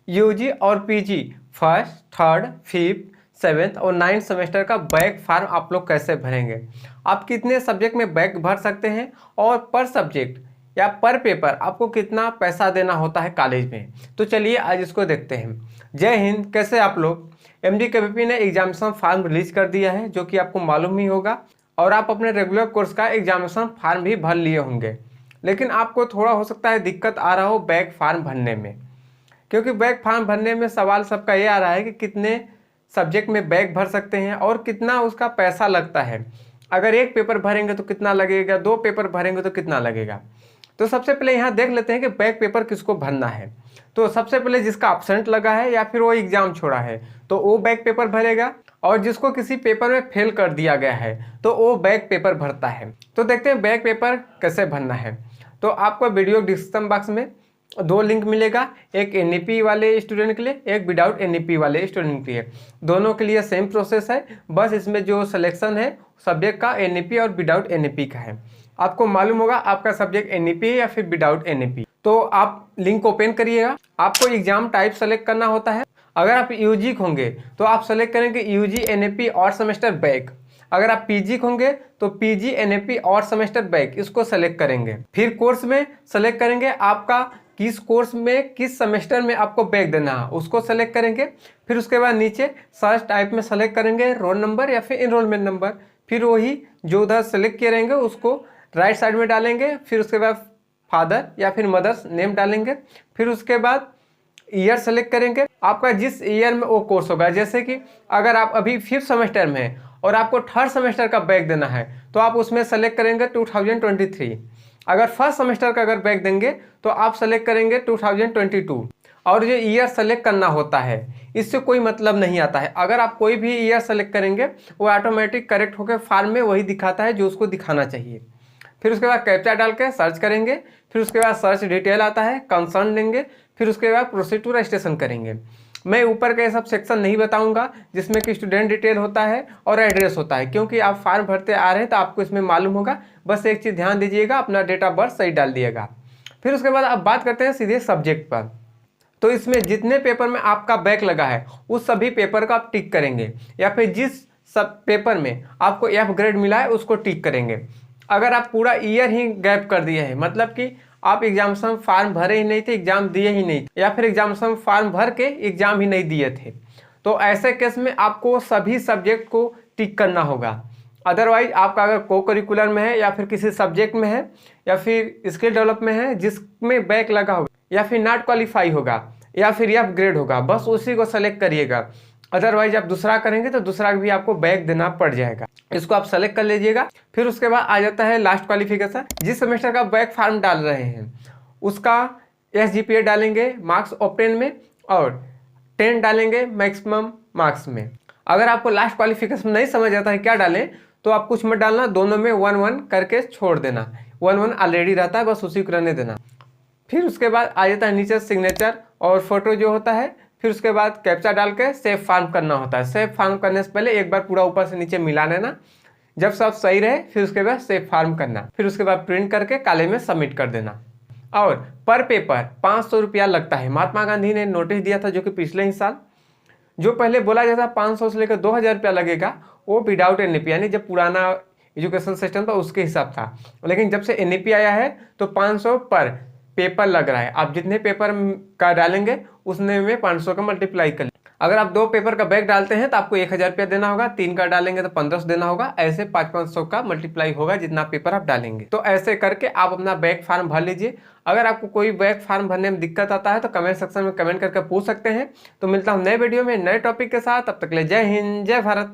UG और PG first, third, fifth, seventh और ninth semester का बैक फॉर्म आप लोग कैसे भरेंगे, आप कितने सब्जेक्ट में बैक भर सकते हैं और पर सब्जेक्ट या पर पेपर आपको कितना पैसा देना होता है कॉलेज में। तो चलिए आज इसको देखते हैं। जय हिंद, कैसे आप लोग। MDKVP ने एग्जामिनेशन फॉर्म रिलीज कर दिया है जो कि आपको मालूम ही होगा, और आप अपने रेगुलर कोर्स का एग्जामिनेशन फॉर्म भी भर लिए होंगे, लेकिन आपको थोड़ा हो सकता है दिक्कत आ रहा हो बैक फॉर्म भरने में, क्योंकि बैक फॉर्म भरने में सवाल सबका ये आ रहा है कि कितने सब्जेक्ट में बैक भर सकते हैं और कितना उसका पैसा लगता है। अगर एक पेपर भरेंगे तो कितना लगेगा, दो पेपर भरेंगे तो कितना लगेगा। तो सबसे पहले यहाँ देख लेते हैं कि बैक पेपर किसको भरना है। तो सबसे पहले जिसका एब्सेंट लगा है या फिर वो एग्जाम छोड़ा है तो वो बैक पेपर भरेगा, और जिसको किसी पेपर में फेल कर दिया गया है तो वो बैक पेपर भरता है। तो देखते हैं बैक पेपर कैसे भरना है। तो आपको वीडियो डिस्क्रिप्शन बॉक्स में दो लिंक मिलेगा, एक NEP वाले स्टूडेंट के लिए, एक विदाउट NEP वाले स्टूडेंट के लिए। दोनों के लिए सेम प्रोसेस है, बस इसमें जो सिलेक्शन है सब्जेक्ट का NEP और विदाउट NEP का है। आपको मालूम होगा आपका सब्जेक्ट NEP है या फिर विदाउट NEP। तो आप लिंक ओपन करिएगा, आपको एग्जाम टाइप सेलेक्ट करना होता है। अगर आप यूजी होंगे तो आप सेलेक्ट करेंगे यूजी NEP और सेमेस्टर बैक। अगर आप पीजी होंगे तो पीजी NEP और सेमेस्टर बैक, इसको सेलेक्ट करेंगे। फिर कोर्स में सेलेक्ट करेंगे आपका किस कोर्स में किस सेमेस्टर में आपको बैक देना है, उसको सेलेक्ट करेंगे। फिर उसके बाद नीचे सर्च टाइप में सेलेक्ट करेंगे रोल नंबर या फिर इनरोलमेंट नंबर। फिर वही जो उधर सेलेक्ट किए रहेंगे उसको राइट साइड में डालेंगे। फिर उसके बाद फादर या फिर मदर्स नेम डालेंगे। फिर उसके बाद ईयर सेलेक्ट करेंगे, आपका जिस ईयर में वो कोर्स होगा। जैसे कि अगर आप अभी 5th सेमेस्टर में हैं और आपको 3rd सेमेस्टर का बैक देना है तो आप उसमें सेलेक्ट करेंगे 2023। अगर 1st सेमेस्टर का अगर बैक देंगे तो आप सेलेक्ट करेंगे 2022। और जो ईयर सेलेक्ट करना होता है इससे कोई मतलब नहीं आता है। अगर आप कोई भी ईयर सेलेक्ट करेंगे वो ऑटोमेटिक करेक्ट होकर फॉर्म में वही दिखाता है जो उसको दिखाना चाहिए। फिर उसके बाद कैप्चा डाल के सर्च करेंगे। फिर उसके बाद सर्च डिटेल आता है, कंसर्न देंगे। फिर उसके बाद प्रोसीड टू रजिस्ट्रेशन करेंगे। मैं ऊपर के सब सेक्शन नहीं बताऊंगा जिसमें कि स्टूडेंट डिटेल होता है और एड्रेस होता है, क्योंकि आप फॉर्म भरते आ रहे हैं तो आपको इसमें मालूम होगा। बस एक चीज़ ध्यान दीजिएगा, अपना डेट ऑफ बर्थ सही डाल दिएगा। फिर उसके बाद अब बात करते हैं सीधे सब्जेक्ट पर। तो इसमें जितने पेपर में आपका बैक लगा है उस सभी पेपर का आप टिक करेंगे, या फिर जिस सब पेपर में आपको F ग्रेड मिला है उसको टिक करेंगे। अगर आप पूरा ईयर ही गैप कर दिए हैं, मतलब कि आप एग्जामिनेशन फॉर्म भरे ही नहीं थे, एग्जाम दिए ही नहीं, या फिर एग्जामिनेशन फॉर्म भर के एग्जाम ही नहीं दिए थे, तो ऐसे केस में आपको सभी सब्जेक्ट को टिक करना होगा। अदरवाइज आपका अगर को करिकुलर में है या फिर किसी सब्जेक्ट में है या फिर स्किल डेवलप में है जिसमें बैक लगा होगा या फिर नॉट क्वालिफाई होगा या फिर F ग्रेड होगा, बस उसी को सेलेक्ट करिएगा। अदरवाइज आप दूसरा करेंगे तो दूसरा भी आपको बैक देना पड़ जाएगा। इसको आप सेलेक्ट कर लीजिएगा। फिर उसके बाद आ जाता है लास्ट क्वालिफिकेशन। जिस सेमेस्टर का बैक फॉर्म डाल रहे हैं उसका SGPA डालेंगे मार्क्स ऑप्टेन में, और 10 डालेंगे मैक्सिमम मार्क्स में। अगर आपको लास्ट क्वालिफिकेशन नहीं समझ आता है क्या डालें तो आप कुछ मत डालना, दोनों में 1-1 करके छोड़ देना। 1-1 ऑलरेडी रहता है, बस उसी को रहने देना। फिर उसके बाद आ जाता है नीचे सिग्नेचर और फोटो जो होता है। फिर उसके बाद कैप्चा डाल के सेव फॉर्म करना होता है। सेव फॉर्म करने से पहले एक बार पूरा ऊपर से नीचे मिला लेना, जब सब सही रहे फिर उसके बाद सेव फॉर्म करना। फिर उसके बाद प्रिंट करके काले में सबमिट कर देना। और पर पेपर 500 रुपया लगता है। महात्मा गांधी ने नोटिस दिया था जो कि पिछले ही साल, जो पहले बोला जाता 500 से लेकर 2000 रुपया लगेगा, वो विदाउट NEP यानी जब पुराना एजुकेशन सिस्टम था उसके हिसाब था। लेकिन जब से NEP आया है तो 500 पर पेपर लग रहा है। आप जितने पेपर का डालेंगे उसने में 500 का मल्टीप्लाई कर। अगर आप 2 पेपर का बैक डालते हैं तो आपको 1000 रुपया देना होगा, 3 का डालेंगे तो 1500 देना होगा। ऐसे 500 का मल्टीप्लाई होगा जितना पेपर आप डालेंगे। तो ऐसे करके आप अपना बैक फॉर्म भर लीजिए। अगर आपको कोई बैक फॉर्म भरने में दिक्कत आता है तो कमेंट सेक्शन में कमेंट करके पूछ सकते हैं। तो मिलता हूँ नए वीडियो में नए टॉपिक के साथ, तब तक के लिए जय हिंद, जय भारत।